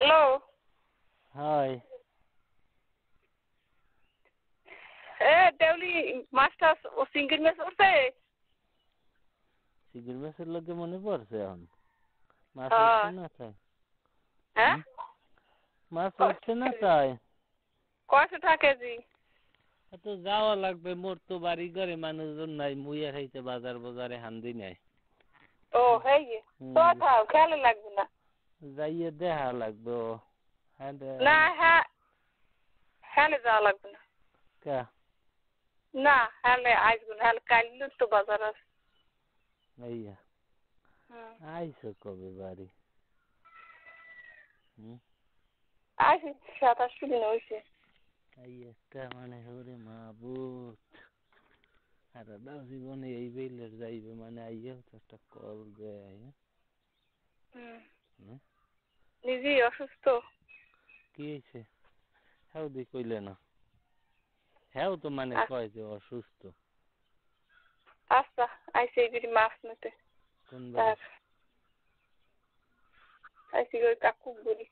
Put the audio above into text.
Hello. High. Deuli মাছটা ও চিংড়ি মাছ উঠছে? চিংড়ি মাছের লগে মনে পড়ছে এখন। মাছ হ্যাঁ। উঠছে না তাই? হ্যাঁ? মাছ উঠছে না তাই? কয়শো টাকা কেজি? তো যাওয়া লাগবে, মোর তো বাড়ি ঘরে মানুষজন নাই, মুইয়া খাইতে বাজারে হান্দি নাই। ও হেই তো থাও, খেয়াল লাগবে না। যাইয়ে দেখা লাগবে। ও হ্যাঁ না হ্যাঁ, হ্যালে যাওয়া লাগবে না। কা না হ্যালে আসবো না, হ্যালে কাইলে তো বাজার আছে। আইয়া আইসো কবে বাড়ি? আসি 27 দিন হয়েছে। আইয়া মানে হরে মাবুত আর দাও জীবনে এই বেলের যাইবে মানে আইয়াও তো একটা কল দেয়। নিজেই অসুস্থ। কি হয়েছে? হ্যাঁ দি কইলে না, হ্যাঁ তো মানে কয় যে অসুস্থ। আচ্ছা আইসি এই বিড়ি মাছ নিতে। কোন বাড়ি? আইসি ওই কাকু বলি।